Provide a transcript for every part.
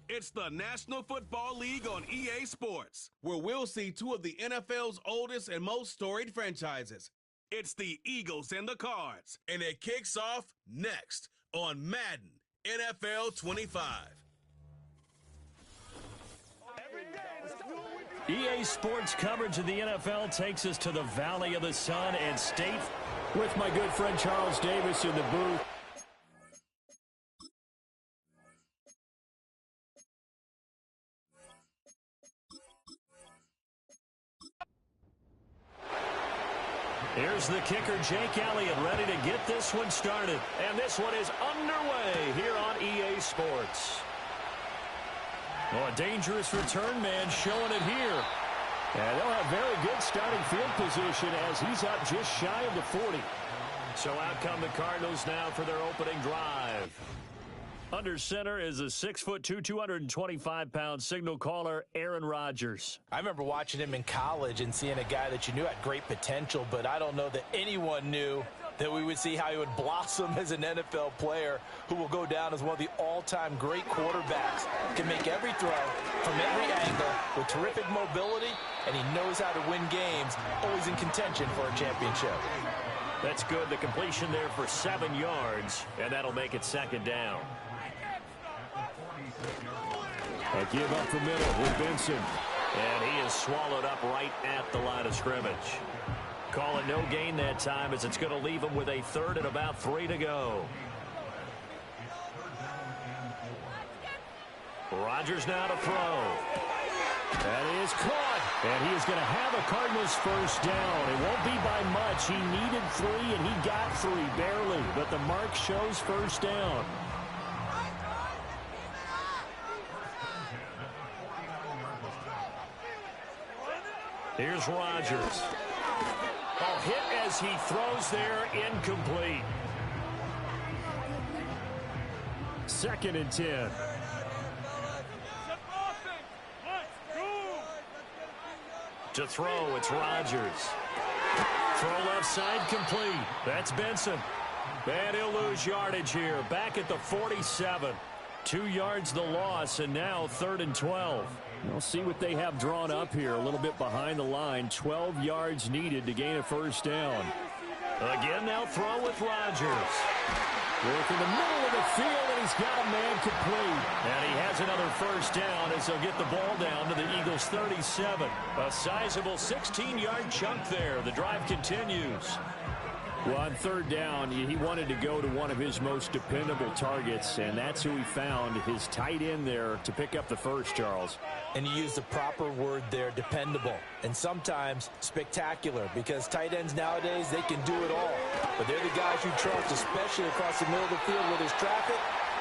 It's the National Football League on EA Sports, where we'll see two of the NFL's oldest and most storied franchises. It's the Eagles and the Cards, and it kicks off next on Madden NFL 25. EA Sports coverage of the NFL takes us to the Valley of the Sun and State with my good friend Charles Davis in the booth. Here's the kicker, Jake Elliott, ready to get this one started. And this one is underway here on EA Sports. Oh, a dangerous return man showing it here. And they'll have very good starting field position as he's up just shy of the 40. So out come the Cardinals now for their opening drive. Under center is a 6'2", 225-pound signal caller, Aaron Rodgers. I remember watching him in college and seeing a guy that you knew had great potential, but I don't know that anyone knew that we would see how he would blossom as an NFL player who will go down as one of the all-time great quarterbacks. Can make every throw from every angle with terrific mobility, and he knows how to win games, always in contention for a championship. That's good. The completion there for 7 yards, and that'll make it second down. A give up the middle with Benson. And he is swallowed up right at the line of scrimmage. Call it no gain that time as it's going to leave him with a third and about 3 to go. Rodgers now to throw. That is caught. And he is going to have a Cardinals first down. It won't be by much. He needed 3 and he got 3 barely. But the mark shows first down. Here's Rodgers. Oh, hit as he throws there, incomplete. 2nd and 10. To throw, it's Rodgers. Throw left side, complete. That's Benson. And he'll lose yardage here. Back at the 47. 2 yards the loss, and now 3rd and 12. We'll see what they have drawn up here. A little bit behind the line. 12 yards needed to gain a first down. Again, they'll throw with Rodgers. Work in the middle of the field, and he's got a man complete. And he has another first down as they'll get the ball down to the Eagles' 37. A sizable 16-yard chunk there. The drive continues. Well, on 3rd down, he wanted to go to one of his most dependable targets, and that's who he found, his tight end there, to pick up the first, Charles. And you used the proper word there, dependable, and sometimes spectacular, because tight ends nowadays, they can do it all. But they're the guys you trust, especially across the middle of the field where there's traffic.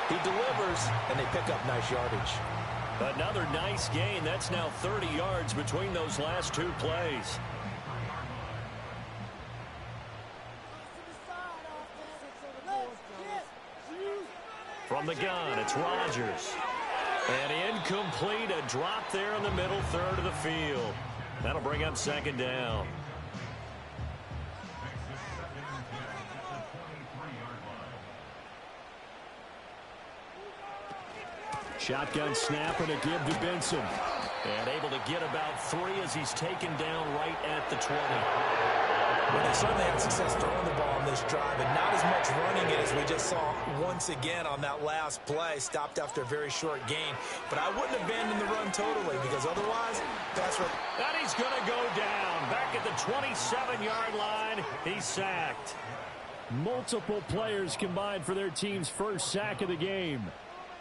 He delivers, and they pick up nice yardage. Another nice gain. That's now 30 yards between those last 2 plays. From the gun, it's Rodgers. And incomplete, a drop there in the middle third of the field. That'll bring up 2nd down. Shotgun snap and a give to Benson. And able to get about 3 as he's taken down right at the 20. Well, they certainly had success throwing the ball on this drive, and not as much running it as we just saw once again on that last play. Stopped after a very short gain. But I wouldn't abandon the run totally, because otherwise, that's what... And he's going to go down. Back at the 27-yard line, he's sacked. Multiple players combined for their team's first sack of the game.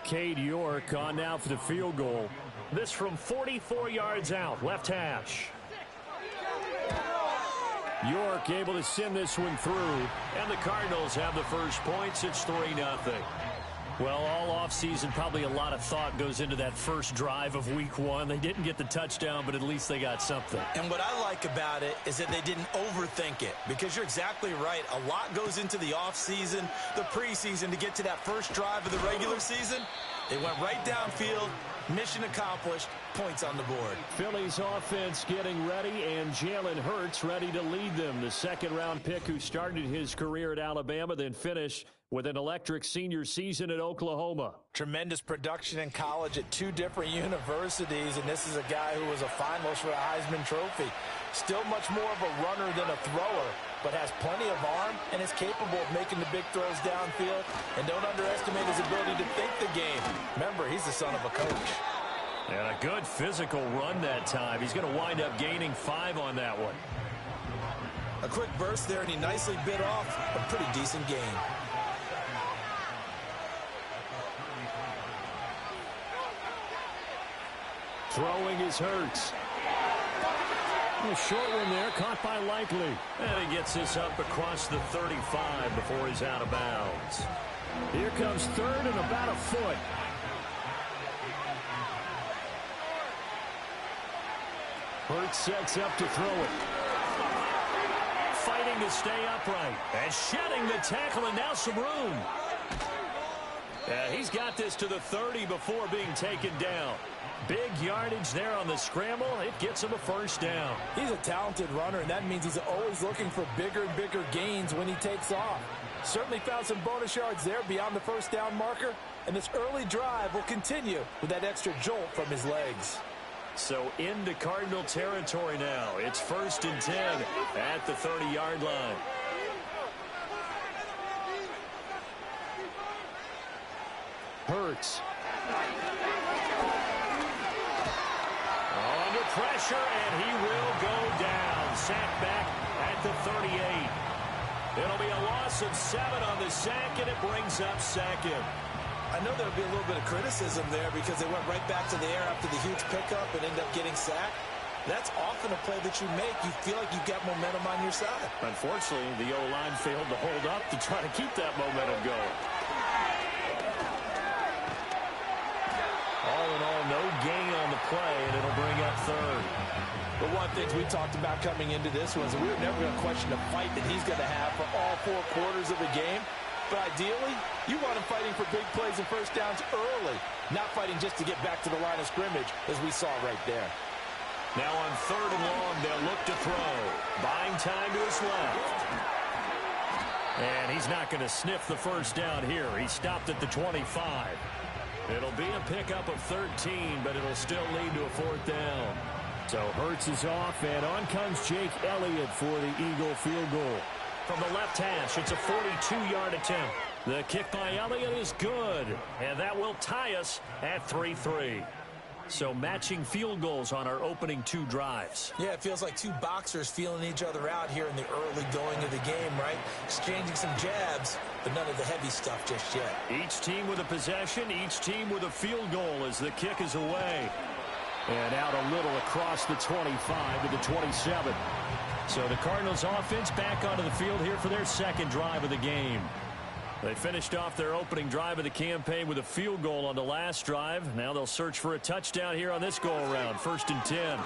Cade York on now for the field goal. This from 44 yards out, left hash. York able to send this one through, and the Cardinals have the first points. It's 3-0. Well, all offseason, probably a lot of thought goes into that first drive of Week 1. They didn't get the touchdown, but at least they got something. And what I like about it is that they didn't overthink it, because you're exactly right. A lot goes into the offseason, the preseason, to get to that first drive of the regular season. They went right downfield, Mission accomplished. Points on the board. Philly's offense getting ready, and Jalen Hurts ready to lead them. The second-round pick who started his career at Alabama, then finished with an electric senior season at Oklahoma. Tremendous production in college at 2 different universities, and this is a guy who was a finalist for a Heisman Trophy. Still much more of a runner than a thrower, but has plenty of arm and is capable of making the big throws downfield. And don't underestimate his ability to think the game. Remember, he's the son of a coach. And a good physical run that time. He's going to wind up gaining 5 on that one. A quick burst there, and he nicely bit off a pretty decent gain. Throwing is Hurts. A short one there, caught by Likely. And he gets this up across the 35 before he's out of bounds. Here comes third and about a foot. Hurts sets up to throw it. Fighting to stay upright. And shedding the tackle, and now some room. He's got this to the 30 before being taken down. Big yardage there on the scramble. It gets him a first down. He's a talented runner, and that means he's always looking for bigger and bigger gains when he takes off. Certainly found some bonus yards there beyond the first down marker, and this early drive will continue with that extra jolt from his legs. So into Cardinal territory now. It's 1st and 10 at the 30-yard line. Hurts. Under pressure, and he will go down. Sacked back at the 38. It'll be a loss of 7 on the sack, and it brings up second. I know there'll be a little bit of criticism there because they went right back to the air after the huge pickup and ended up getting sacked. That's often a play that you make. You feel like you've got momentum on your side. Unfortunately, the O-line failed to hold up to try to keep that momentum going. All in all, no gain on the play, and it'll bring up third. The one thing we talked about coming into this was that we were never going to question the fight that he's going to have for all 4 quarters of the game. But ideally, you want him fighting for big plays and first downs early, not fighting just to get back to the line of scrimmage, as we saw right there. Now on 3rd and long, they'll look to throw. Buying time to his left. And he's not going to sniff the first down here. He stopped at the 25. It'll be a pickup of 13, but it'll still lead to a 4th down. So Hurts is off, and on comes Jake Elliott for the Eagle field goal. From the left hash, it's a 42-yard attempt. The kick by Elliott is good, and that will tie us at 3-3. So matching field goals on our opening 2 drives. Yeah, it feels like 2 boxers feeling each other out here in the early going of the game, right? Exchanging some jabs, but none of the heavy stuff just yet. Each team with a possession, each team with a field goal as the kick is away. And out a little across the 25 to the 27. So the Cardinals offense back onto the field here for their 2nd drive of the game. They finished off their opening drive of the campaign with a field goal on the last drive. Now they'll search for a touchdown here on this go-around. 1st and 10.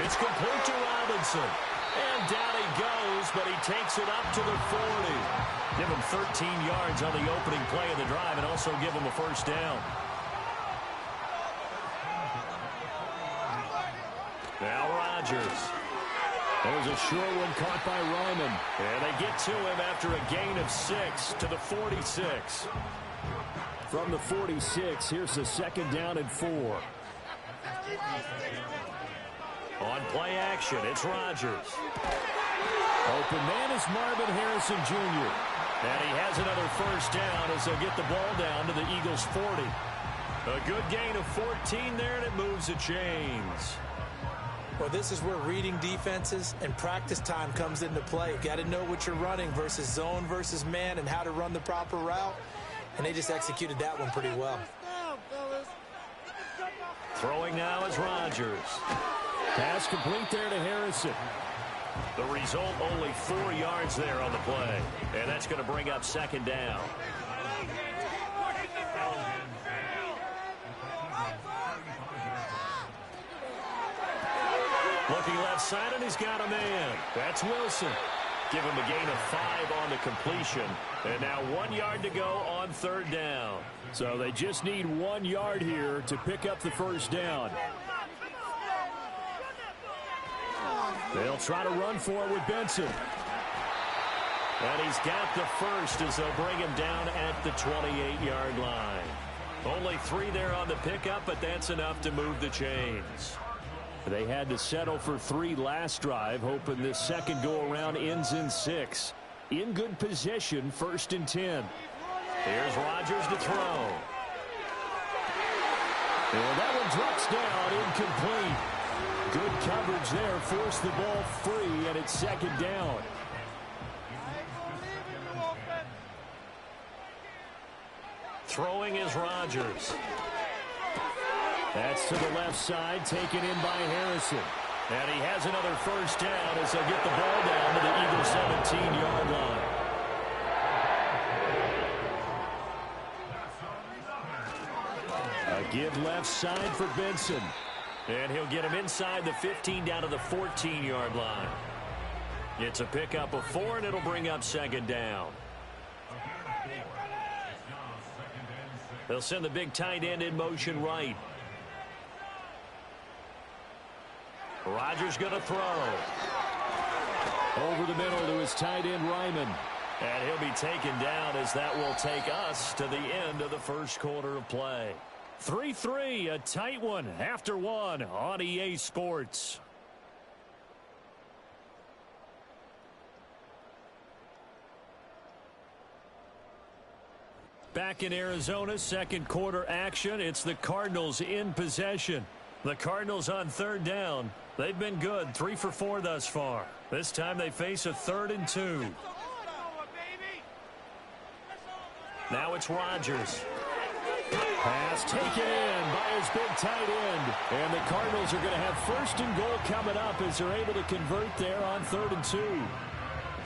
It's complete to Robinson. And down he goes, but he takes it up to the 40. Give him 13 yards on the opening play of the drive and also give him a first down. Now Rodgers. There's a short one caught by Ryman. And they get to him after a gain of 6 to the 46. From the 46, here's the 2nd down and 4. On play action, it's Rodgers. Open man is Marvin Harrison Jr. And he has another first down as they'll get the ball down to the Eagles' 40. A good gain of 14 there, and it moves the chains. Well, this is where reading defenses and practice time comes into play. Got to know what you're running versus zone versus man and how to run the proper route. And they just executed that one pretty well. Throwing now is Rodgers. Pass complete there to Harrison. The result, only 4 yards there on the play. And that's going to bring up 2nd down. Looking left side, and he's got a man. That's Wilson. Give him a gain of 5 on the completion. And now 1 yard to go on third down. So they just need 1 yard here to pick up the first down. They'll try to run for it with Benson. And he's got the first as they'll bring him down at the 28-yard line. Only 3 there on the pickup, but that's enough to move the chains. They had to settle for 3 last drive, hoping this second go-around ends in 6. In good position, 1st and 10. Here's Rodgers to throw. And that one drops down, incomplete. Good coverage there, forced the ball free, and it's 2nd down. Throwing is Rodgers. That's to the left side, taken in by Harrison. And he has another first down as they'll get the ball down to the Eagles' 17-yard line. A give left side for Benson. And he'll get him inside the 15 down to the 14-yard line. It's a pickup of 4, and it'll bring up 2nd down. They'll send the big tight end in motion right. Rodgers going to throw. Over the middle to his tight end, Ryman. And he'll be taken down as that will take us to the end of the first quarter of play. 3-3, a tight one after 1 on EA Sports. Back in Arizona, second quarter action. It's the Cardinals in possession. The Cardinals on third down. They've been good, 3 for 4 thus far. This time they face a 3rd and 2. Now it's Rodgers. Pass taken in by his big tight end. And the Cardinals are going to have 1st and goal coming up as they're able to convert there on 3rd and 2.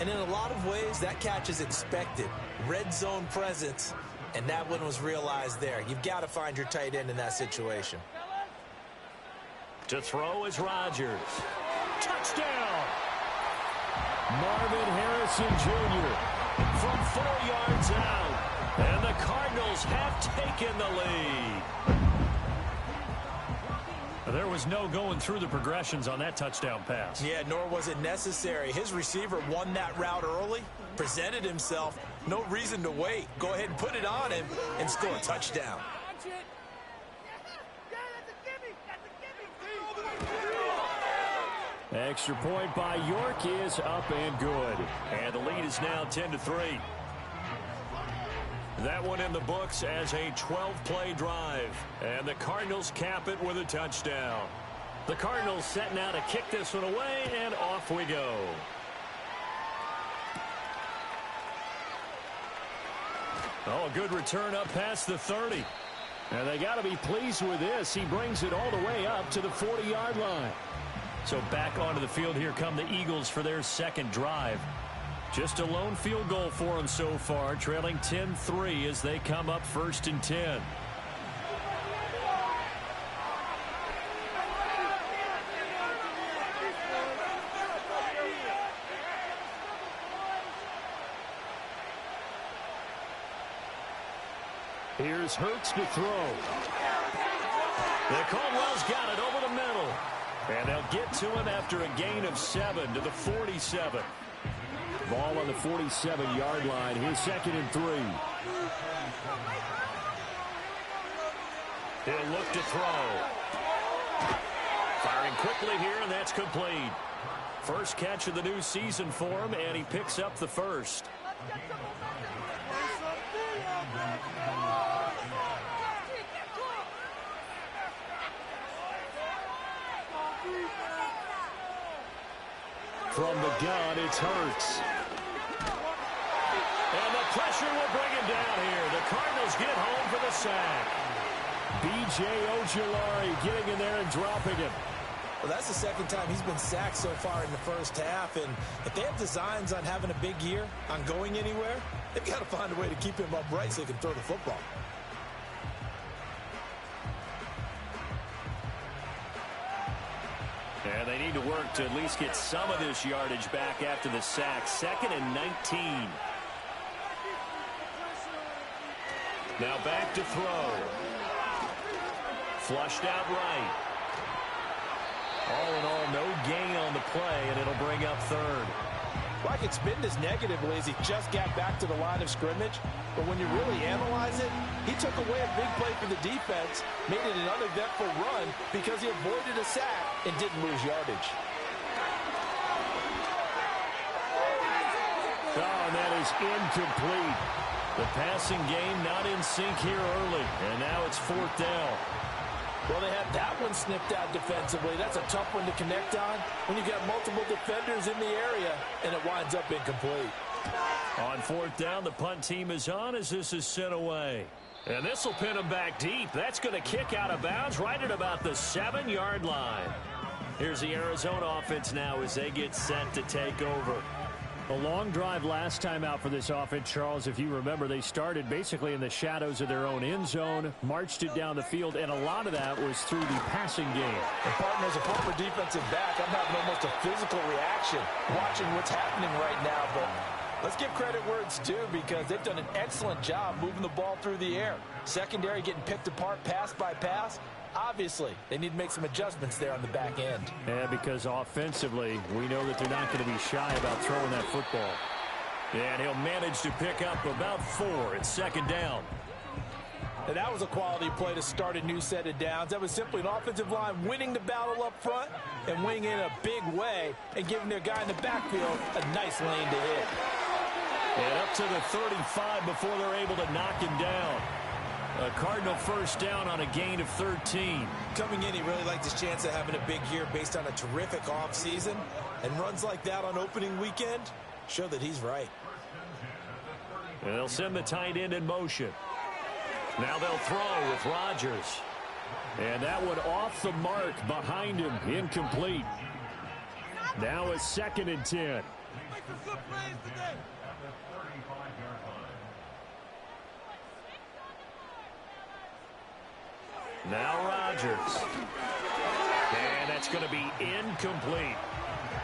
And in a lot of ways, that catch is expected. Red zone presence, and that one was realized there. You've got to find your tight end in that situation. To throw is Rodgers. Touchdown! Marvin Harrison Jr. from 4 yards out. And the Cardinals have taken the lead. There was no going through the progressions on that touchdown pass. Yeah, nor was it necessary. His receiver won that route early, presented himself. No reason to wait. Go ahead and put it on him and score a touchdown. Extra point by York is up and good. And the lead is now 10-3. That one in the books as a 12-play drive. And the Cardinals cap it with a touchdown. The Cardinals set now to kick this one away, and off we go. Oh, a good return up past the 30. And they got to be pleased with this. He brings it all the way up to the 40-yard line. So back onto the field, here come the Eagles for their second drive. Just a lone field goal for them so far, trailing 10-3 as they come up 1st and 10. Here's Hurts to throw. The Caldwell's got it over the middle. And they'll get to him after a gain of 7 to the 47. Ball on the 47-yard line. Here's 2nd and 3. He'll look to throw. Firing quickly here, and that's complete. First catch of the new season for him, and he picks up the first. From the gun, it's Hurts. And the pressure will bring him down here. The Cardinals get home for the sack. B.J. Ojulari getting in there and dropping him. Well, that's the second time he's been sacked so far in the first half. And if they have designs on having a big year, on going anywhere, they've got to find a way to keep him upright so he can throw the football. And they need to work to at least get some of this yardage back after the sack. 2nd and 19. Now back to throw. Flushed out right. All in all, no gain on the play, and it'll bring up 3rd. Well, I could spin this negatively as he just got back to the line of scrimmage. But when you really analyze it, he took away a big play for the defense, made it an uneventful run because he avoided a sack and didn't lose yardage. Oh, and that is incomplete. The passing game not in sync here early, and now it's 4th down. Well, they had that one snipped out defensively. That's a tough one to connect on when you've got multiple defenders in the area, and it winds up incomplete. On 4th down, the punt team is on as this is sent away. And this will pin them back deep. That's going to kick out of bounds right at about the 7-yard line. Here's the Arizona offense now as they get set to take over. A long drive last time out for this offense, Charles. If you remember, they started basically in the shadows of their own end zone, marched it down the field, and a lot of that was through the passing game. And partner, as a former defensive back, I'm having almost a physical reaction watching what's happening right now. But let's give credit where it's due because they've done an excellent job moving the ball through the air. Secondary getting picked apart pass by pass. Obviously, they need to make some adjustments there on the back end. Yeah, because offensively, we know that they're not going to be shy about throwing that football. And he'll manage to pick up about 4 at 2nd down. And that was a quality play to start a new set of downs. That was simply an offensive line winning the battle up front and winning in a big way and giving their guy in the backfield a nice lane to hit. And up to the 35 before they're able to knock him down. A Cardinal 1st down on a gain of 13. Coming in, he really liked his chance of having a big year based on a terrific offseason. And runs like that on opening weekend show that he's right. And they'll send the tight end in motion. Now they'll throw with Rodgers. And that one off the mark behind him. Incomplete. Now it's 2nd and 10. Now Rodgers. And that's going to be incomplete.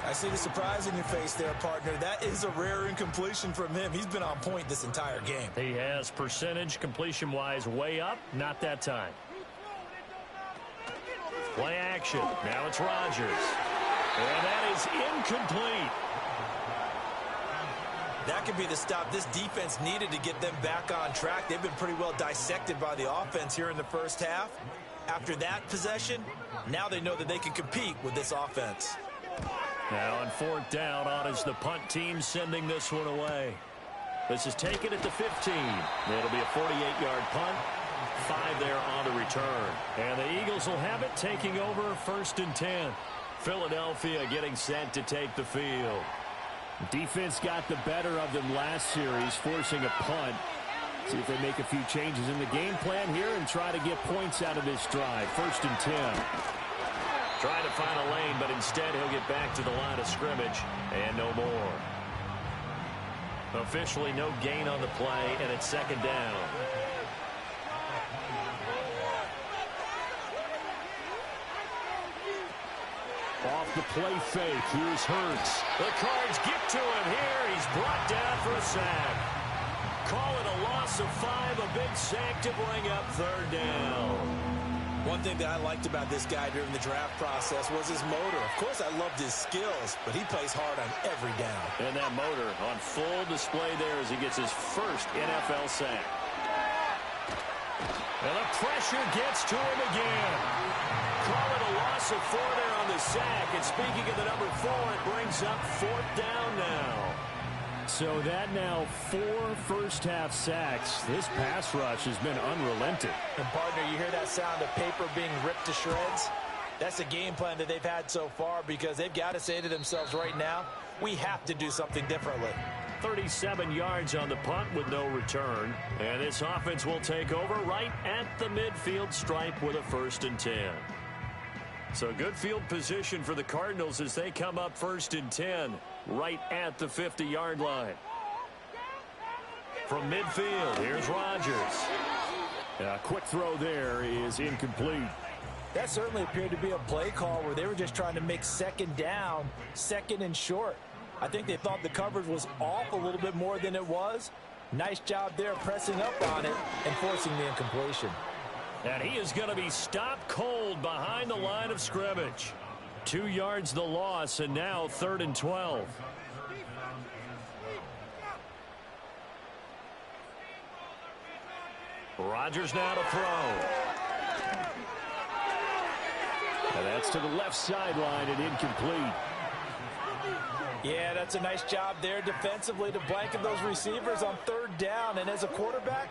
I see the surprise in your face there, partner. That is a rare incompletion from him. He's been on point this entire game. He has percentage completion-wise way up. Not that time. Play action. Now it's Rodgers. And that is incomplete. That could be the stop this defense needed to get them back on track. They've been pretty well dissected by the offense here in the first half. After that possession, now they know that they can compete with this offense. Now on 4th down, on is the punt team sending this one away. This is taken at the 15. It'll be a 48-yard punt. 5 there on the return. And the Eagles will have it taking over 1st and 10. Philadelphia getting set to take the field. Defense got the better of them last series, forcing a punt. See if they make a few changes in the game plan here and try to get points out of this drive. 1st and 10. Trying to find a lane, but instead he'll get back to the line of scrimmage and no more. Officially no gain on the play, and it's 2nd down. Off the play fake, here's Hurts. The Cards get to him here. He's brought down for a sack. Call it a loss of 5, a big sack to bring up 3rd down. One thing that I liked about this guy during the draft process was his motor. Of course, I loved his skills, but he plays hard on every down. And that motor on full display there as he gets his first NFL sack. And the pressure gets to him again. Call it a loss of 4 there on the sack. And speaking of the number 4, it brings up 4th down now. So that now 4 first-half sacks. This pass rush has been unrelenting. And, partner, you hear that sound of paper being ripped to shreds? That's a game plan that they've had so far because they've got to say to themselves right now, we have to do something differently. 37 yards on the punt with no return. And this offense will take over right at the midfield stripe with a 1st and 10. So good field position for the Cardinals as they come up 1st and 10 right at the 50-yard line. From midfield, here's Rodgers. A quick throw there is incomplete. That certainly appeared to be a play call where they were just trying to make second down, second and short. I think they thought the coverage was off a little bit more than it was. Nice job there pressing up on it and forcing the incompletion. And he is going to be stopped cold behind the line of scrimmage. 2 yards the loss, and now 3rd and 12. Rodgers now to throw. And that's to the left sideline and incomplete. Yeah, that's a nice job there defensively to blanket those receivers on 3rd down. And as a quarterback,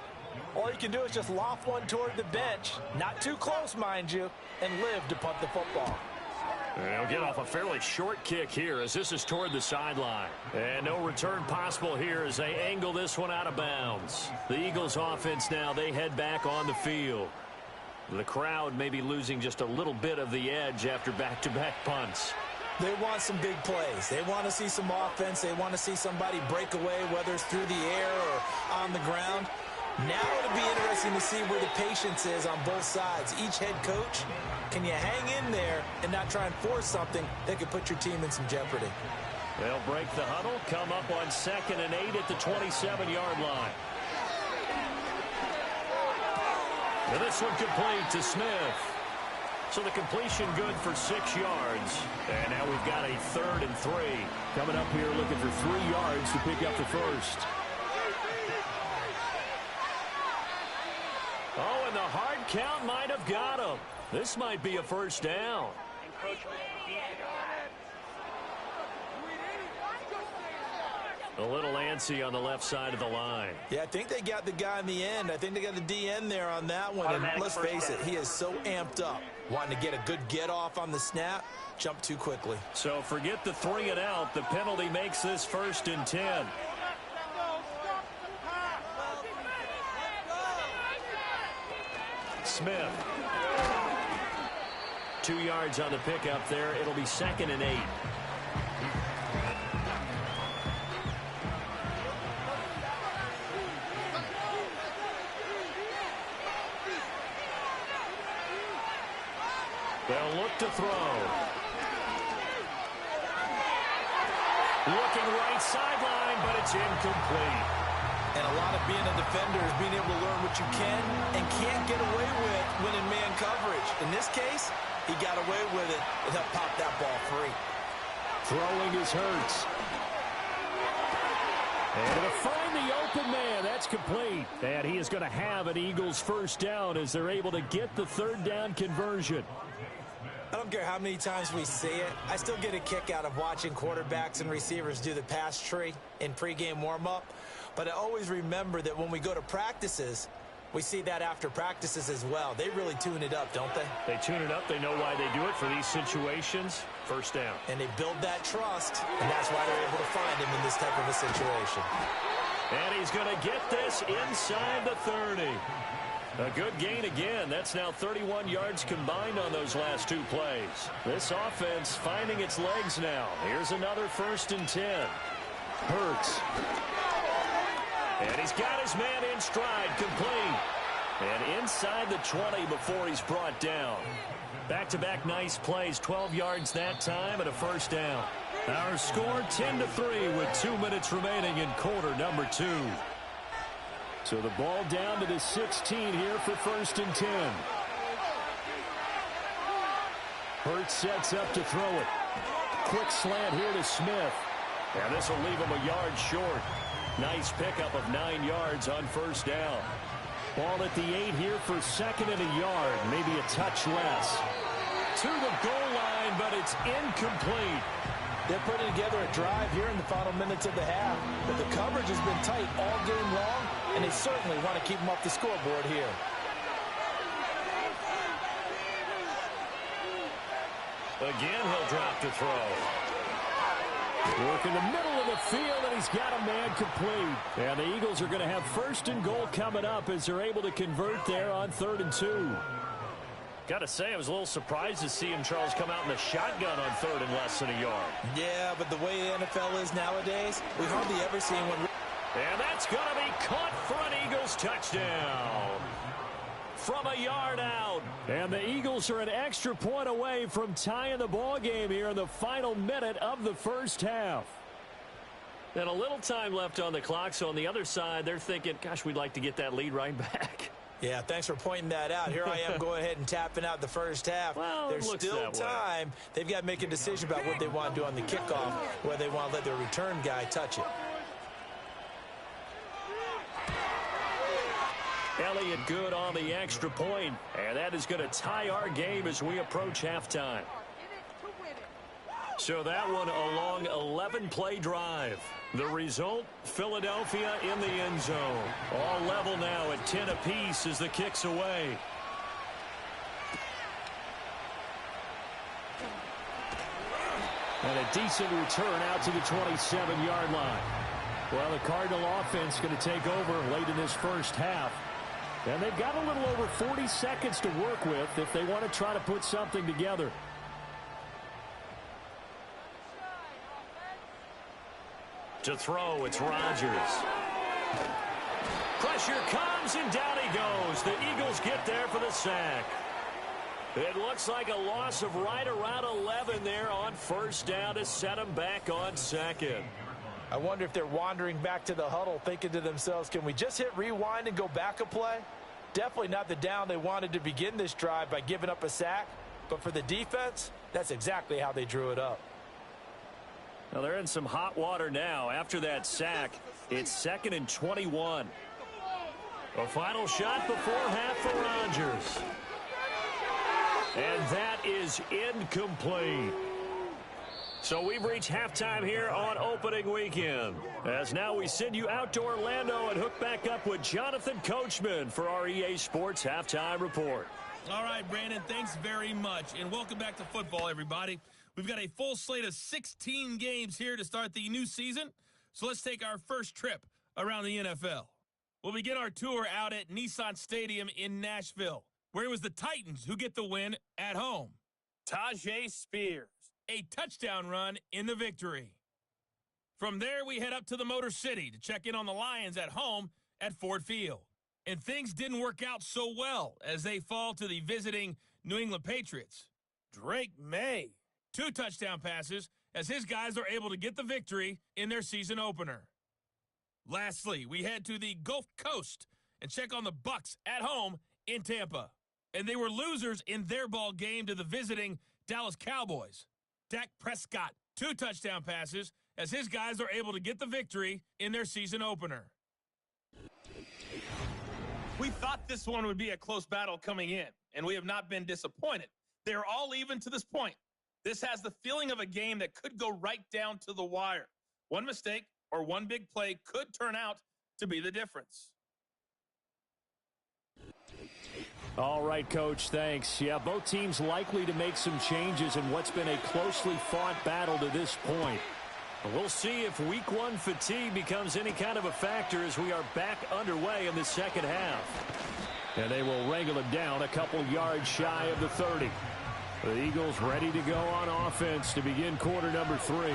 all you can do is just loft one toward the bench, not too close, mind you, and live to punt the football. They'll get off a fairly short kick here as this is toward the sideline. And no return possible here as they angle this one out of bounds. The Eagles offense now, they head back on the field. The crowd may be losing just a little bit of the edge after back-to-back punts. They want some big plays. They want to see some offense. They want to see somebody break away, whether it's through the air or on the ground. Now it'll be interesting to see where the patience is on both sides. Each head coach, can you hang in there and not try and force something that could put your team in some jeopardy? They'll break the huddle, come up on 2nd and 8 at the 27-yard line. And this one complete to Smith. So the completion good for 6 yards. And now we've got a 3rd and 3. Coming up here looking for 3 yards to pick up the first. Oh, and the hard count might have got him. This might be a first down. A little antsy on the left side of the line. Yeah, I think they got the guy in the end. I think they got the DN there on that one. And let's face it, he is so amped up, wanting to get a good get off on the snap, jump too quickly. So forget the 3 and out. The penalty makes this 1st and 10. Smith. 2 yards on the pickup there. It'll be 2nd and 8. They'll look to throw. Looking right sideline, but it's incomplete. And a lot of being a defender is being able to learn what you can and can't get away with when in man coverage. In this case, he got away with it and helped pop that ball free. Throwing is Hurts. And to find the open man, that's complete. And he is going to have an Eagles first down as they're able to get the 3rd down conversion. I don't care how many times we see it. I still get a kick out of watching quarterbacks and receivers do the pass tree in pregame warm-up. But I always remember that when we go to practices, we see that after practices as well. They really tune it up, don't they? They tune it up. They know why they do it for these situations. First down. And they build that trust, and that's why they're able to find him in this type of a situation. And he's going to get this inside the 30. A good gain again. That's now 31 yards combined on those last 2 plays. This offense finding its legs now. Here's another 1st and 10. Hurts. And he's got his man in stride, complete. And inside the 20 before he's brought down. Back-to-back nice plays, 12 yards that time and a first down. Our score 10-3 with 2 minutes remaining in quarter number 2. So the ball down to the 16 here for 1st and 10. Hurts sets up to throw it. Quick slant here to Smith. And this will leave him a yard short. Nice pickup of 9 yards on first down. Ball at the 8 here for 2nd and a yard, maybe a touch less. To the goal line, but it's incomplete. They're putting together a drive here in the final minutes of the half, but the coverage has been tight all game long, and they certainly want to keep them off the scoreboard here. Again, he'll drop to throw. Work in the middle of the field, and he's got a man complete. And the Eagles are going to have 1st and goal coming up as they're able to convert there on 3rd and 2. Got to say, I was a little surprised to see him, Charles, come out in the shotgun on 3rd and less than a yard. Yeah, but the way the NFL is nowadays, we hardly ever see anyone. And that's going to be caught for an Eagles touchdown. From a yard out. And the Eagles are an extra point away from tying the ball game here in the final minute of the first half. And a little time left on the clock, so on the other side, they're thinking, gosh, we'd like to get that lead right back. Yeah, thanks for pointing that out. Here I am going ahead and tapping out the first half. Well, there's still time. They've got to make a decision about what they want to do on the kickoff, whether they want to let their return guy touch it. Elliott good on the extra point, and that is going to tie our game as we approach halftime. So that one a long 11-play drive. The result, Philadelphia in the end zone. All level now at 10 apiece as the kick's away. And a decent return out to the 27-yard line. Well, the Cardinal offense going to take over late in this first half. And they've got a little over 40 seconds to work with if they want to try to put something together. To throw, it's Rodgers. Pressure comes, and down he goes. The Eagles get there for the sack. It looks like a loss of right around 11 there on first down to set them back on second. I wonder if they're wandering back to the huddle thinking to themselves, can we just hit rewind and go back a play? Definitely not the down they wanted to begin this drive by giving up a sack. But for the defense, that's exactly how they drew it up. Now they're in some hot water now. After that sack, it's 2nd and 21. A final shot before half for Rodgers. And that is incomplete. So we've reached halftime here on opening weekend. As now we send you out to Orlando and hook back up with Jonathan Coachman for our EA Sports Halftime Report. All right, Brandon, thanks very much. And welcome back to football, everybody. We've got a full slate of 16 games here to start the new season. So let's take our first trip around the NFL. We'll begin our tour out at Nissan Stadium in Nashville, where it was the Titans who get the win at home. Tajay Spears, a touchdown run in the victory. From there, we head up to the Motor City to check in on the Lions at home at Ford Field. And things didn't work out so well as they fall to the visiting New England Patriots. Drake May, 2 touchdown passes as his guys are able to get the victory in their season opener. Lastly, we head to the Gulf Coast and check on the Bucs at home in Tampa. And they were losers in their ball game to the visiting Dallas Cowboys. Dak Prescott, 2 touchdown passes as his guys are able to get the victory in their season opener. We thought this one would be a close battle coming in, and we have not been disappointed. They're all even to this point. This has the feeling of a game that could go right down to the wire. One mistake or one big play could turn out to be the difference. All right, Coach, thanks. Yeah, both teams likely to make some changes in what's been a closely fought battle to this point. We'll see if week 1 fatigue becomes any kind of a factor as we are back underway in the second half. And they will wrangle him down a couple yards shy of the 30. The Eagles ready to go on offense to begin quarter number 3.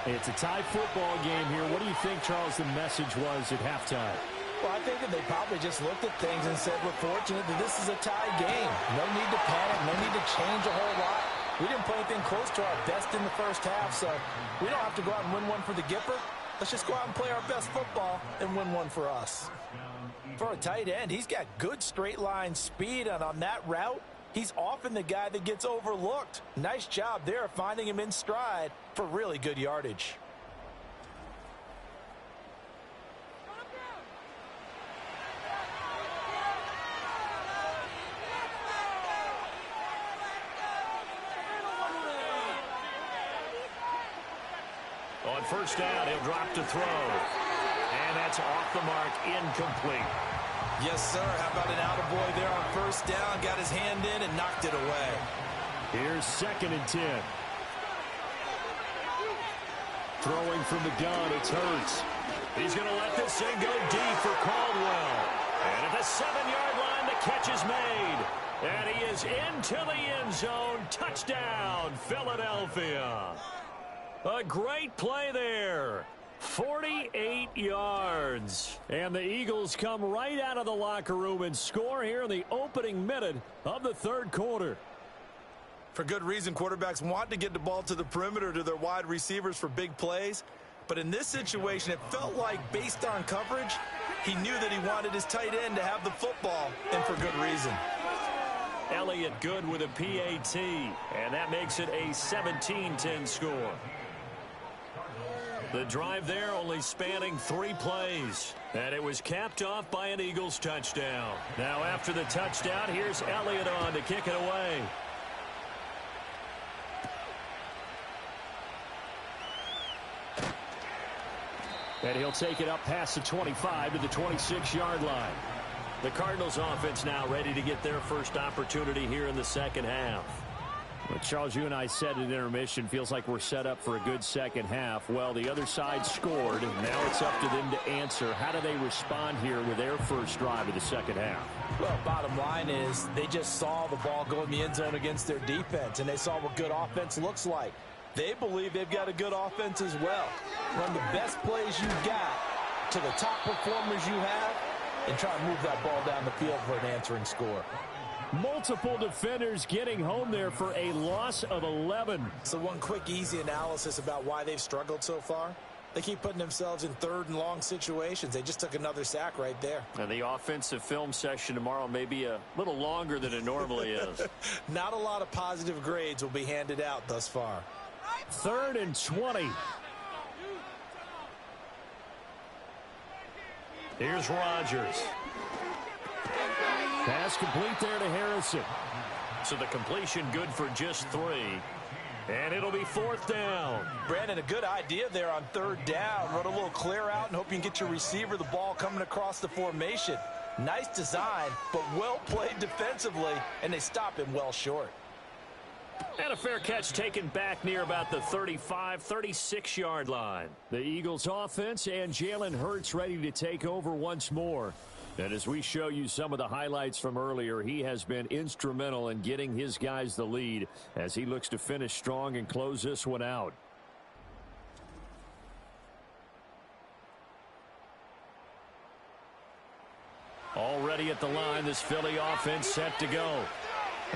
It's a tie football game here. What do you think, Charles, the message was at halftime? Well, I think that they probably just looked at things and said, we're fortunate that this is a tie game. No need to panic, no need to change a whole lot. We didn't play anything close to our best in the first half, so we don't have to go out and win one for the Gipper. Let's just go out and play our best football and win one for us. For a tight end, he's got good straight line speed, and on that route, he's often the guy that gets overlooked. Nice job there finding him in stride for really good yardage. On first down, he'll drop to throw. And that's off the mark, incomplete. Yes, sir. How about an attaboy there on first down? Got his hand in and knocked it away. Here's 2nd and 10. Throwing from the gun, it's Hurts. He's going to let this thing go deep for Caldwell. And at the 7-yard line, the catch is made. And he is into the end zone. Touchdown, Philadelphia. A great play there. 48 yards. And the Eagles come right out of the locker room and score here in the opening minute of the third quarter. For good reason, quarterbacks want to get the ball to the perimeter to their wide receivers for big plays. But in this situation, it felt like, based on coverage, he knew that he wanted his tight end to have the football, and for good reason. Elliott good with a PAT, and that makes it a 17-10 score. The drive there only spanning 3 plays, and it was capped off by an Eagles touchdown. Now after the touchdown, here's Elliott on to kick it away. And he'll take it up past the 25 to the 26-yard line. The Cardinals offense now ready to get their first opportunity here in the second half. Well, Charles, you and I said at intermission, feels like we're set up for a good second half. Well, the other side scored. Now it's up to them to answer. How do they respond here with their first drive of the second half? Well, bottom line is they just saw the ball go in the end zone against their defense, and they saw what good offense looks like. They believe they've got a good offense as well. Run the best plays you've got to the top performers you have and try to move that ball down the field for an answering score. Multiple defenders getting home there for a loss of 11. So one quick, easy analysis about why they've struggled so far. They keep putting themselves in third and long situations. They just took another sack right there. And the offensive film session tomorrow may be a little longer than it normally is. Not a lot of positive grades will be handed out thus far. 3rd and 20. Here's Rodgers. Pass complete there to Harrison. So the completion good for just 3. And it'll be 4th down. Brandon, a good idea there on 3rd down. Run a little clear out and hope you can get your receiver the ball coming across the formation. Nice design, but well played defensively, and they stop him well short. And a fair catch taken back near about the 35, 36-yard line. The Eagles offense and Jalen Hurts ready to take over once more. And as we show you some of the highlights from earlier, he has been instrumental in getting his guys the lead as he looks to finish strong and close this one out. Already at the line, this Philly offense set to go.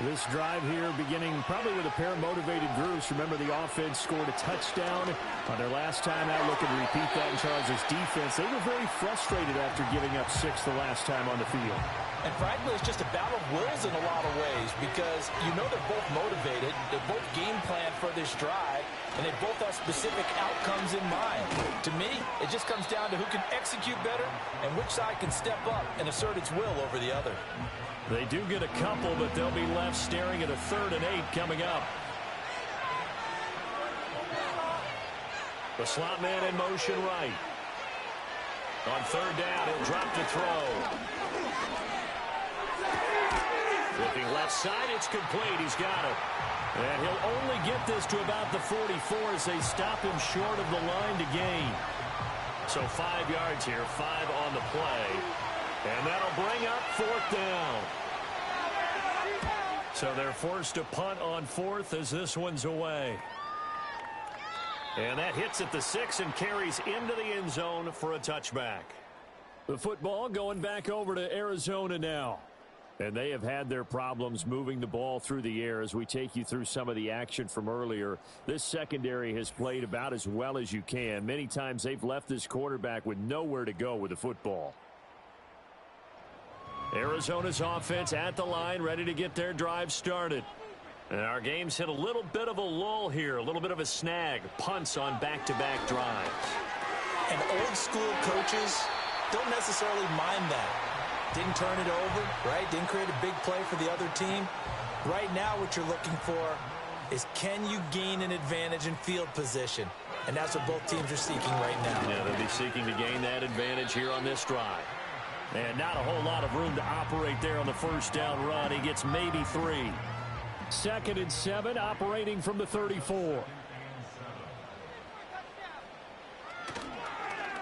This drive here beginning probably with a pair of motivated groups. Remember, the offense scored a touchdown on their last time out. Looking to repeat that in Charles' defense. They were very frustrated after giving up 6 the last time on the field. And frankly, it's just a battle of wills in a lot of ways because you know they're both motivated. They're both game planned for this drive, and they both have specific outcomes in mind. To me, it just comes down to who can execute better and which side can step up and assert its will over the other. They do get a couple, but they'll be left staring at a 3rd and 8 coming up. The slot man in motion right. On 3rd down, he'll drop to throw. Looking left side, it's complete. He's got it. And he'll only get this to about the 44 as they stop him short of the line to gain. So 5 yards here, 5 on the play. And that'll bring up 4th down. So they're forced to punt on 4th as this one's away. And that hits at the 6 and carries into the end zone for a touchback. The football going back over to Arizona now. And they have had their problems moving the ball through the air as we take you through some of the action from earlier. This secondary has played about as well as you can. Many times they've left this quarterback with nowhere to go with the football. Arizona's offense at the line, ready to get their drive started. And our game's hit a little bit of a lull here, a little bit of a snag. Punts on back-to-back drives. And old-school coaches don't necessarily mind that. Didn't turn it over, right? Didn't create a big play for the other team. Right now what you're looking for is can you gain an advantage in field position? And that's what both teams are seeking right now. Yeah, they'll be seeking to gain that advantage here on this drive. And not a whole lot of room to operate there on the first down run. He gets maybe 3. 2nd and 7, operating from the 34.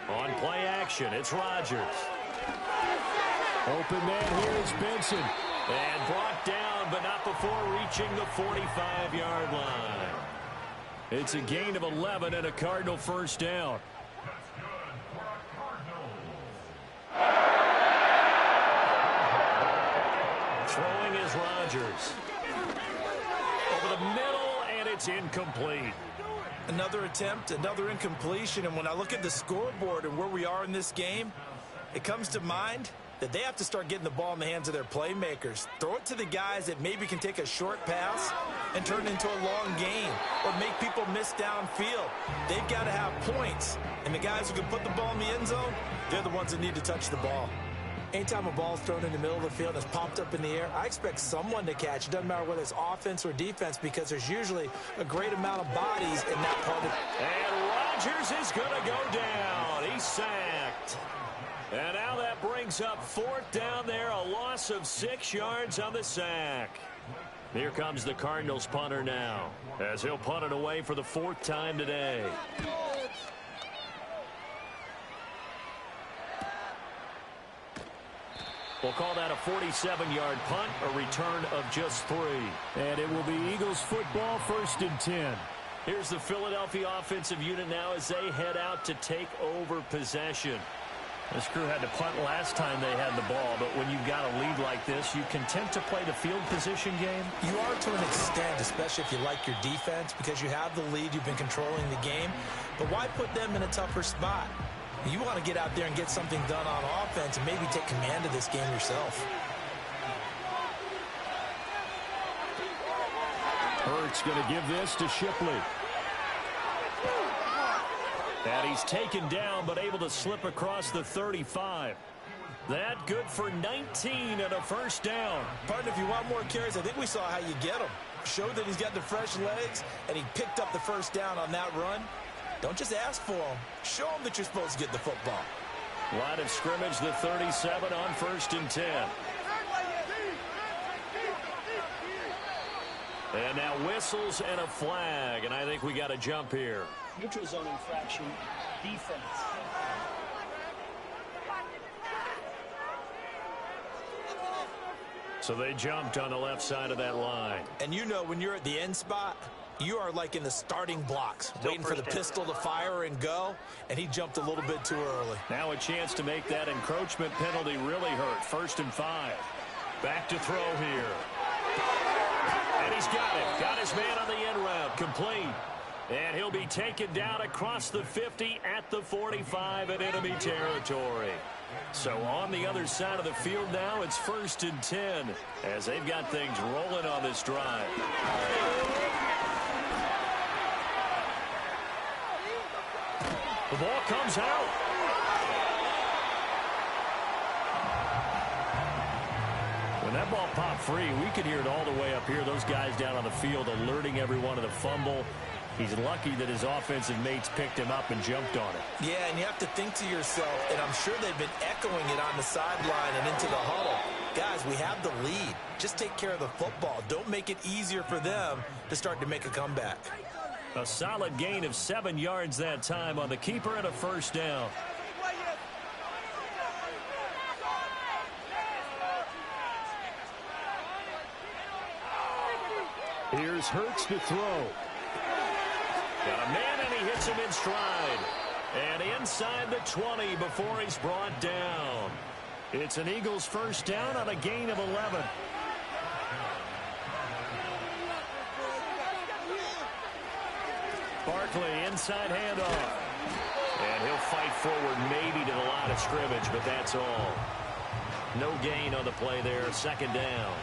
On play action, it's Rodgers. Open man here is Benson. And brought down, but not before reaching the 45-yard line. It's a gain of 11 and a Cardinal first down. throwing is Rodgers. Over the middle, and it's incomplete. Another attempt, another incompletion, and when I look at the scoreboard and where we are in this game, it comes to mind that they have to start getting the ball in the hands of their playmakers. Throw it to the guys that maybe can take a short pass and turn it into a long gain or make people miss downfield. They've got to have points, and the guys who can put the ball in the end zone, they're the ones that need to touch the ball. Anytime a ball's thrown in the middle of the field and it's popped up in the air, I expect someone to catch. It doesn't matter whether it's offense or defense because there's usually a great amount of bodies in that part of it. And Rodgers is going to go down. He's sacked. And now that brings up 4th down there, a loss of 6 yards on the sack. Here comes the Cardinals punter now, as he'll punt it away for the 4th time today. We'll call that a 47-yard punt, a return of just 3. And it will be Eagles football, 1st and 10. Here's the Philadelphia offensive unit now as they head out to take over possession. This crew had to punt last time they had the ball, but when you've got a lead like this, you content to play the field position game? You are to an extent, especially if you like your defense, because you have the lead, you've been controlling the game. But why put them in a tougher spot? You want to get out there and get something done on offense and maybe take command of this game yourself. Hurts going to give this to Shipley. And he's taken down, but able to slip across the 35. That good for 19 and a 1st down. Partner, if you want more carries, I think we saw how you get them. Showed that he's got the fresh legs, and he picked up the 1st down on that run. Don't just ask for them. Show them that you're supposed to get the football. Line of scrimmage, the 37 on 1st and 10. And now whistles and a flag, and I think we got a jump here. Neutral zone infraction, defense. So they jumped on the left side of that line. And you know when you're at the end spot, you are like in the starting blocks, waiting for the pistol to fire and go, and he jumped a little bit too early. Now a chance to make that encroachment penalty really hurt. 1st and 5. Back to throw here. And he's got it. Got his man on the end route. Complete. And he'll be taken down across the 50 at the 45 in enemy territory. So on the other side of the field now, it's 1st and 10 as they've got things rolling on this drive. The ball comes out. When that ball popped free, we could hear it all the way up here. Those guys down on the field alerting everyone of the fumble. He's lucky that his offensive mates picked him up and jumped on it. Yeah, and you have to think to yourself, and I'm sure they've been echoing it on the sideline and into the huddle. Guys, we have the lead. Just take care of the football. Don't make it easier for them to start to make a comeback. A solid gain of 7 yards that time on the keeper and a 1st down. Here's Hurts to throw. Got a man, and he hits him in stride. And inside the 20 before he's brought down. It's an Eagles 1st down on a gain of 11. Barkley, inside handoff. And he'll fight forward maybe to the line of scrimmage, but that's all. No gain on the play there, 2nd down.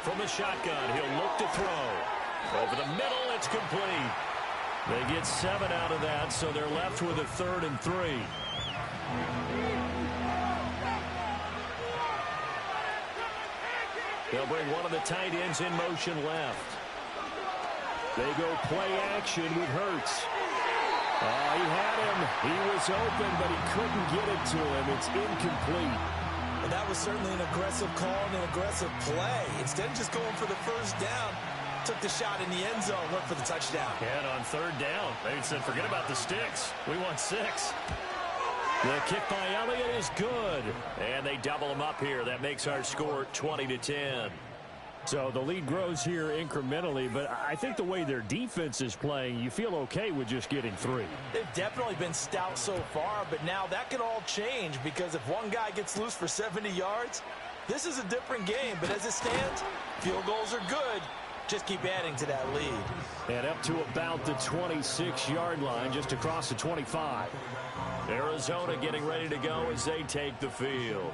From the shotgun, he'll look to throw. Over the middle, it's complete. They get 7 out of that, so they're left with a 3rd and 3. They'll bring one of the tight ends in motion left. They go play action with Hurts. He had him. He was open, but he couldn't get it to him. It's incomplete. And that was certainly an aggressive call and an aggressive play. Instead of just going for the 1st down, took the shot in the end zone, went for the touchdown. And on 3rd down, they said, forget about the sticks. We want 6. The kick by Elliott is good. And they double him up here. That makes our score 20-10. So the lead grows here incrementally, but I think the way their defense is playing, you feel okay with just getting 3. They've definitely been stout so far, but now that could all change because if one guy gets loose for 70 yards, this is a different game. But as it stands, field goals are good. Just keep adding to that lead. And up to about the 26-yard line, just across the 25. Arizona getting ready to go as they take the field.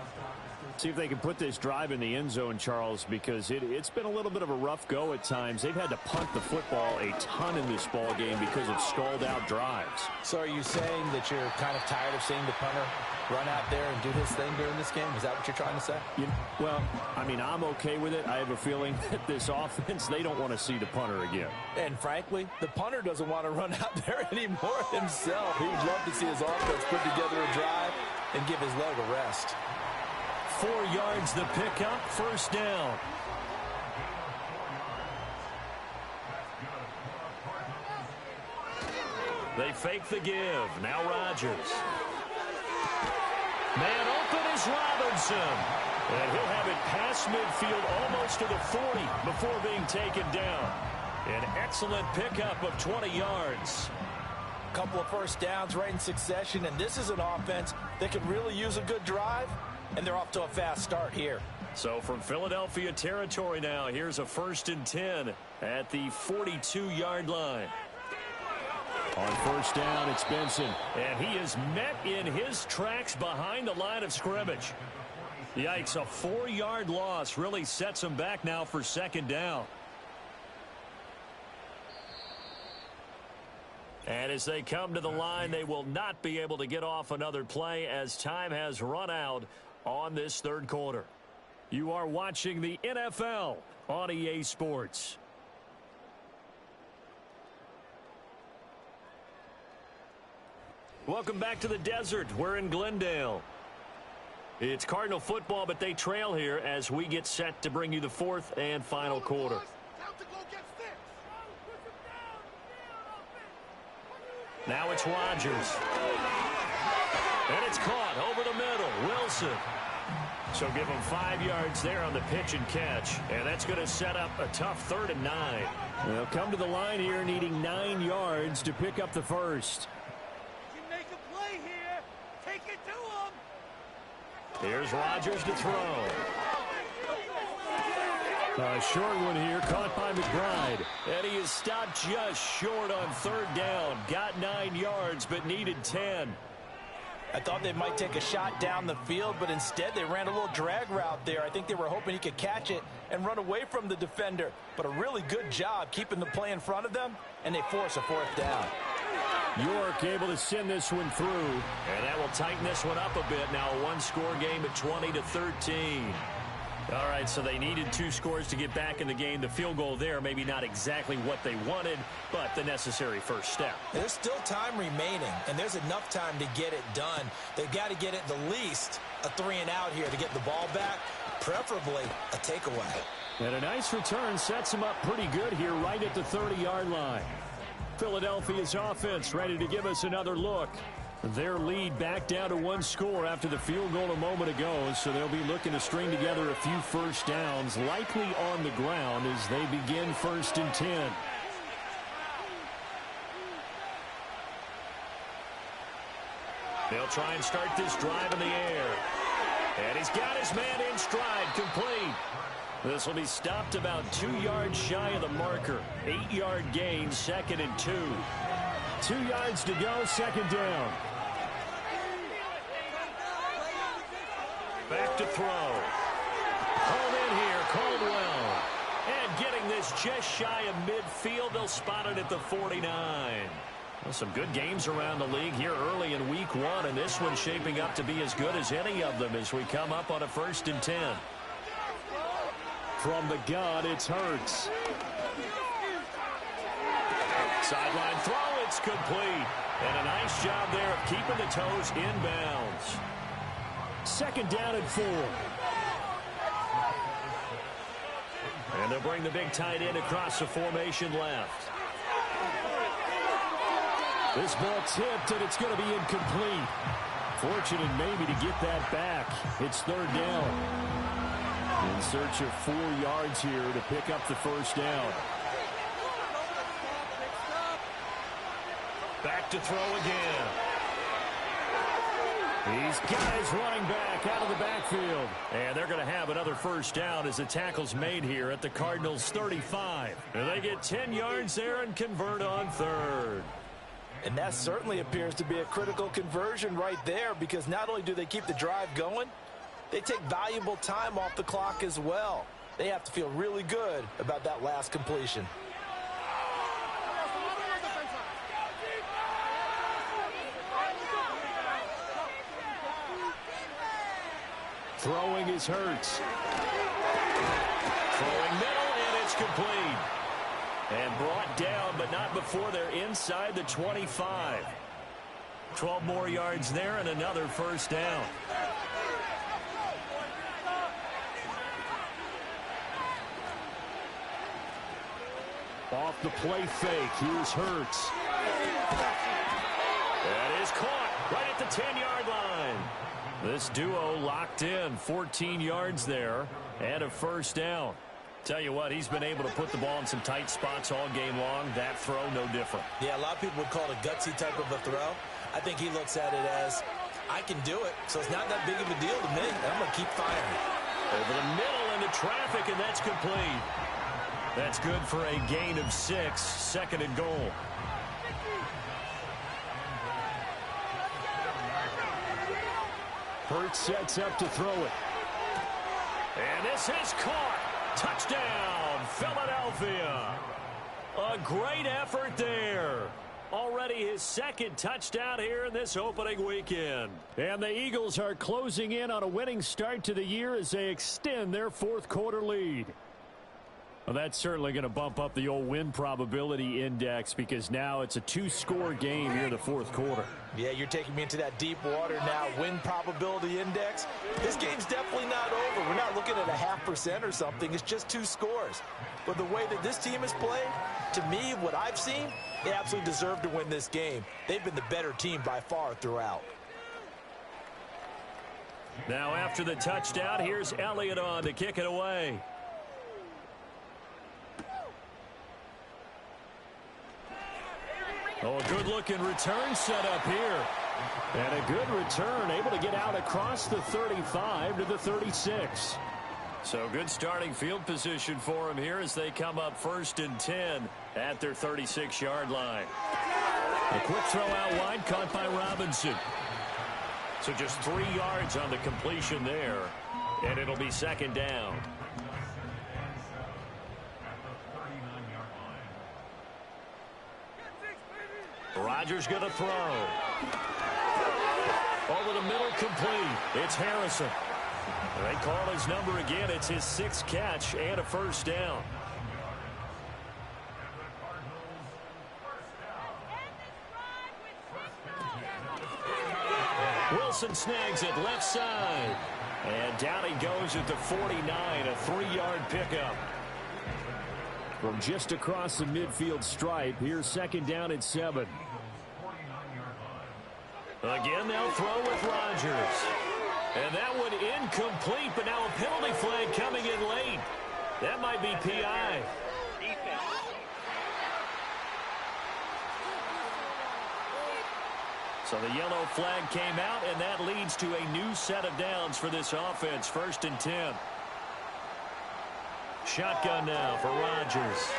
See if they can put this drive in the end zone, Charles, because it's been a little bit of a rough go at times. They've had to punt the football a ton in this ball game because of stalled-out drives. So are you saying that you're kind of tired of seeing the punter run out there and do his thing during this game? Is that what you're trying to say? Well, I mean, I'm okay with it. I have a feeling that this offense, they don't want to see the punter again. And frankly, the punter doesn't want to run out there anymore himself. He would love to see his offense put together a drive and give his leg a rest. 4 yards the pickup, first down. They fake the give. Now Rodgers. Man open is Robinson. And he'll have it past midfield almost to the 40 before being taken down. An excellent pickup of 20 yards. Couple of first downs right in succession, and this is an offense that could really use a good drive. And they're off to a fast start here. So from Philadelphia territory now, here's a 1st and 10 at the 42-yard line. On first down, it's Benson. And he is met in his tracks behind the line of scrimmage. Yikes, a 4-yard loss really sets him back now for 2nd down. And as they come to the line, they will not be able to get off another play as time has run out on this 3rd quarter. You are watching the NFL on EA Sports. Welcome back to the desert. We're in Glendale. It's Cardinal football, but they trail here as we get set to bring you the 4th and final quarter. Now it's Rodgers. And it's caught over the middle. Wilson. So give him 5 yards there on the pitch and catch. And that's going to set up a tough 3rd and 9. They'll come to the line here needing 9 yards to pick up the first. You make a play here. Take it to him. Here's Rodgers to throw. A short one here, caught by McBride. And he is stopped just short on 3rd down. Got 9 yards, but needed 10. I thought they might take a shot down the field, but instead they ran a little drag route there. I think they were hoping he could catch it and run away from the defender. But a really good job keeping the play in front of them, and they force a 4th down. York able to send this one through. And that will tighten this one up a bit. Now a 1-score game at 20-13. All right, so they needed 2 scores to get back in the game. The field goal there, maybe not exactly what they wanted, but the necessary first step. There's still time remaining, and there's enough time to get it done. They've got to get at the least a 3-and-out here to get the ball back, preferably a takeaway. And a nice return sets them up pretty good here right at the 30-yard line. Philadelphia's offense ready to give us another look. Their lead back down to 1 score after the field goal a moment ago, so they'll be looking to string together a few first downs, likely on the ground as they begin 1st and 10. They'll try and start this drive in the air. And he's got his man in stride, complete. This will be stopped about 2 yards shy of the marker. 8-yard gain, 2nd and 2. 2 yards to go, 2nd down. Back to throw. Home in here, Caldwell. And getting this just shy of midfield, they'll spot it at the 49. Well, some good games around the league here early in week 1, and this one's shaping up to be as good as any of them as we come up on a 1st and 10. From the gun, it's Hurts. Sideline throw, it's complete. And a nice job there of keeping the toes inbounds. 2nd down and 4. And they'll bring the big tight end across the formation left. This ball tipped, and it's going to be incomplete. Fortunate maybe to get that back. It's 3rd down. In search of 4 yards here to pick up the first down. Back to throw again. He's got his running back out of the backfield. And they're going to have another first down as the tackle's made here at the Cardinals' 35. And they get 10 yards there and convert on third. And that certainly appears to be a critical conversion right there, because not only do they keep the drive going, they take valuable time off the clock as well. They have to feel really good about that last completion. Throwing is Hurts. Throwing middle, and it's complete. And brought down, but not before they're inside the 25. 12 more yards there and another first down. Off the play fake, here's Hurts. That is caught right at the 10-yard line. This duo locked in, 14 yards there, and a first down. Tell you what, he's been able to put the ball in some tight spots all game long. That throw, no different. Yeah, a lot of people would call it a gutsy type of a throw. I think he looks at it as, I can do it, so it's not that big of a deal to me. I'm going to keep firing. Over the middle into traffic, and that's complete. That's good for a gain of 6, second and goal. Hurts sets up to throw it. And this is caught. Touchdown, Philadelphia. A great effort there. Already his second touchdown here in this opening weekend. And the Eagles are closing in on a winning start to the year as they extend their fourth quarter lead. Well, that's certainly going to bump up the old win probability index, because now it's a 2-score game here in the fourth quarter. Yeah, you're taking me into that deep water now. Win probability index. This game's definitely not over. We're not looking at a 0.5% or something. It's just 2 scores. But the way that this team has played, to me, what I've seen, they absolutely deserve to win this game. They've been the better team by far throughout. Now after the touchdown, here's Elliott on to kick it away. Oh, a good-looking return set up here. And a good return, able to get out across the 35 to the 36. So good starting field position for him here as they come up 1st and 10 at their 36-yard line. A quick throw out wide, caught by Robinson. So just 3 yards on the completion there, and it'll be second down. Rodgers going to throw. Over the middle, complete. It's Harrison. They call his number again. It's his 6th catch and a first down. Wilson snags it left side. And down he goes at the 49, a 3-yard pickup. From just across the midfield stripe, here's second down and 7. Again, they'll throw with Rodgers. And that one incomplete, but now a penalty flag coming in late. That might be PI. So the yellow flag came out, and that leads to a new set of downs for this offense. 1st and 10. Shotgun now for Rodgers.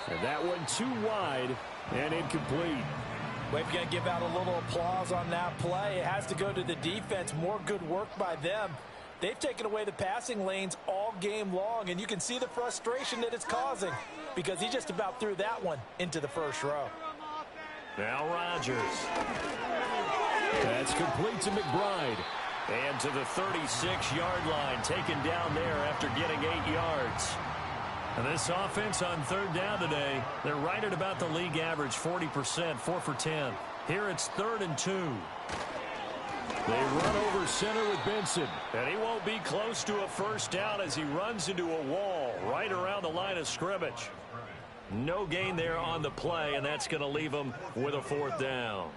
And that one too wide and incomplete. Well, if you're going to give out a little applause on that play, it has to go to the defense. More good work by them. They've taken away the passing lanes all game long, and you can see the frustration that it's causing, because he just about threw that one into the first row. Now Rodgers. That's complete to McBride. And to the 36-yard line, taken down there after getting 8 yards. And this offense on 3rd down today, they're right at about the league average, 40%, 4 for 10. Here it's 3rd and 2. They run over center with Benson. And he won't be close to a first down as he runs into a wall right around the line of scrimmage. No gain there on the play, and that's going to leave him with a 4th down.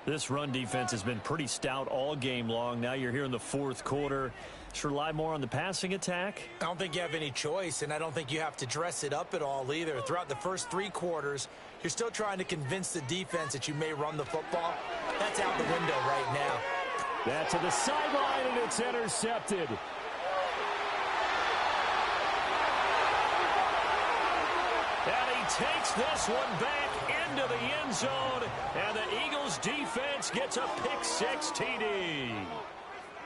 This run defense has been pretty stout all game long. Now you're here in the fourth quarter. Should rely more on the passing attack? I don't think you have any choice, and I don't think you have to dress it up at all either. Throughout the first 3 quarters, you're still trying to convince the defense that you may run the football. That's out the window right now. That's to the sideline, and it's intercepted. And he takes this one back into the end zone, and the Eagles defense gets a pick-6 TD.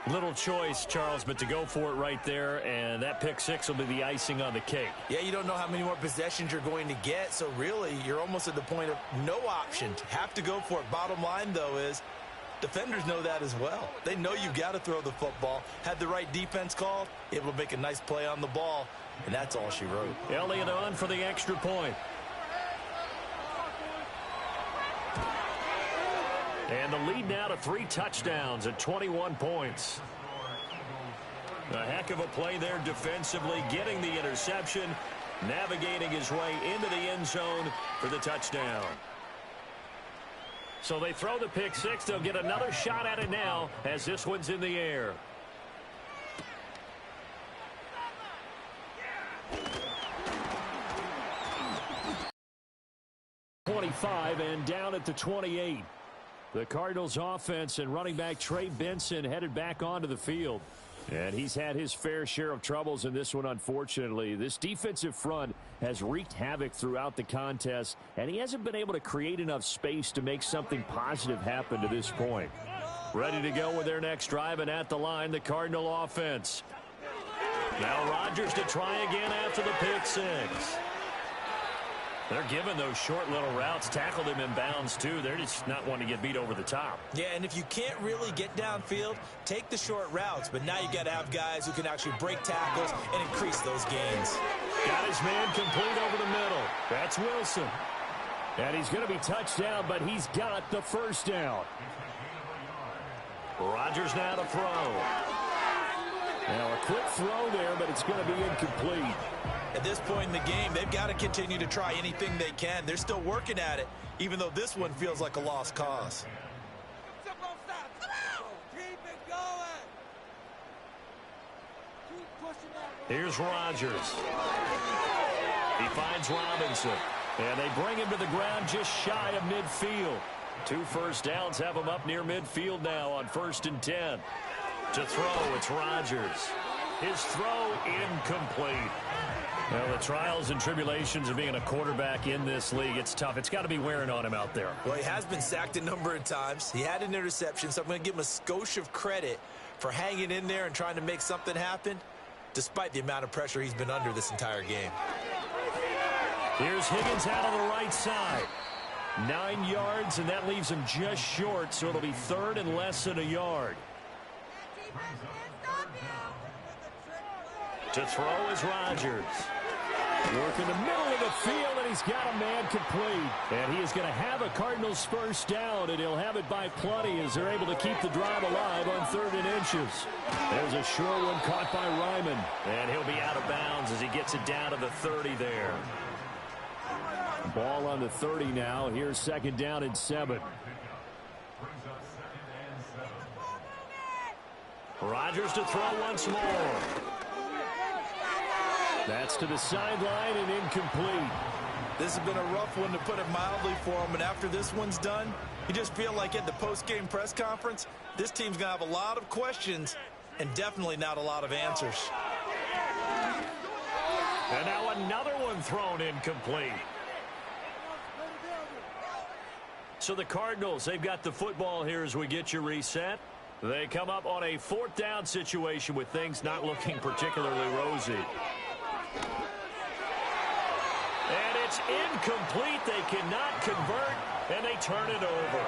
Little choice, Charles, but to go for it right there, and that pick-6 will be the icing on the cake. Yeah, you don't know how many more possessions you're going to get, so really you're almost at the point of no option. Have to go for it. Bottom line, though, is defenders know that as well. They know you've got to throw the football. Had the right defense called, able to make a nice play on the ball, and that's all she wrote. Elliott on for the extra point. And the lead now to 3 touchdowns at 21 points. A heck of a play there defensively, getting the interception, navigating his way into the end zone for the touchdown. So they throw the pick-6. They'll get another shot at it now as this one's in the air. And down at the 28. The Cardinals offense and running back Trey Benson headed back onto the field. And he's had his fair share of troubles in this one, unfortunately. This defensive front has wreaked havoc throughout the contest, and he hasn't been able to create enough space to make something positive happen to this point. Ready to go with their next drive, and at the line, the Cardinal offense. Now Rodgers to try again after the pick-6. They're giving those short little routes, tackled him in bounds, too. They're just not wanting to get beat over the top. Yeah, and if you can't really get downfield, take the short routes. But now you got to have guys who can actually break tackles and increase those gains. Got his man complete over the middle. That's Wilson. And he's going to be touched down, but he's got the first down. Rodgers now to throw. Now a quick throw there, but it's going to be incomplete. At this point in the game, they've got to continue to try anything they can. They're still working at it, even though this one feels like a lost cause. Here's Rodgers. He finds Robinson. And they bring him to the ground just shy of midfield. 2 first downs have him up near midfield now on 1st and 10. To throw, it's Rodgers. His throw incomplete. Well, the trials and tribulations of being a quarterback in this league, it's tough. It's got to be wearing on him out there. Well, he has been sacked a number of times. He had an interception, so I'm going to give him a skosh of credit for hanging in there and trying to make something happen, despite the amount of pressure he's been under this entire game. Here's Higgins out on the right side. 9 yards, and that leaves him just short, so it'll be 3rd and less than a yard. To throw is Rodgers. Work in the middle of the field, and he's got a man complete. And he is going to have a Cardinals first down, and he'll have it by plenty as they're able to keep the drive alive on 3rd and inches. There's a short one caught by Ryman. And he'll be out of bounds as he gets it down to the 30 there. Ball on the 30 now. Here's 2nd down and 7. Rodgers to throw once more. That's to the sideline and incomplete. This has been a rough one, to put it mildly, for him. And after this one's done, you just feel like at the post-game press conference, this team's going to have a lot of questions and definitely not a lot of answers. And now another one thrown incomplete. So the Cardinals, they've got the football here as we get you reset. They come up on a 4th down situation with things not looking particularly rosy. And it's incomplete. They cannot convert, and they turn it over.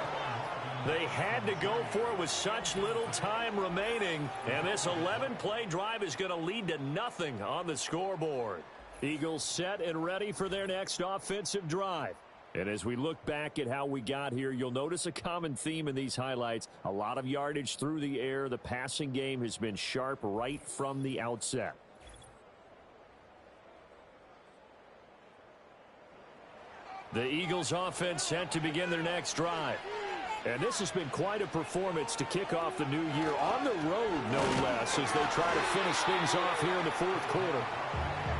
They had to go for it with such little time remaining, and this 11-play drive is going to lead to nothing on the scoreboard. Eagles set and ready for their next offensive drive. And as we look back at how we got here, you'll notice a common theme in these highlights. A lot of yardage through the air. The passing game has been sharp right from the outset. The Eagles offense set to begin their next drive. And this has been quite a performance to kick off the new year on the road, no less, as they try to finish things off here in the fourth quarter.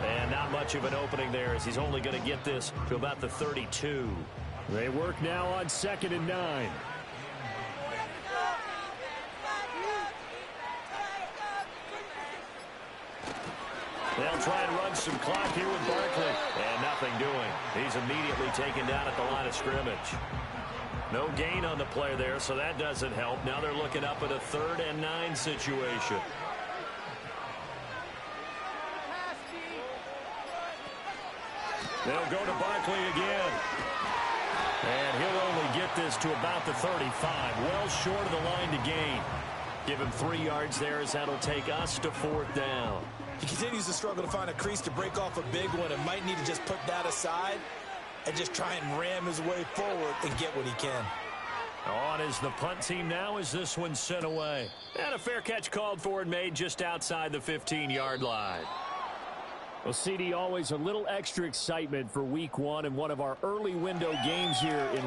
And not much of an opening there, as he's only going to get this to about the 32. They work now on 2nd and 9. They'll try and run some clock here with Barkley. And nothing doing. He's immediately taken down at the line of scrimmage. No gain on the play there, so that doesn't help. Now they're looking up at a 3rd and 9 situation. They'll go to Barkley again. And he'll only get this to about the 35. Well short of the line to gain. Give him 3 yards there, as that'll take us to 4th down. He continues to struggle to find a crease to break off a big one and might need to just put that aside and just try and ram his way forward and get what he can. On is the punt team now as this one's sent away. And a fair catch called for and made just outside the 15-yard line. Well, CD, always a little extra excitement for week 1 and one of our early window games here in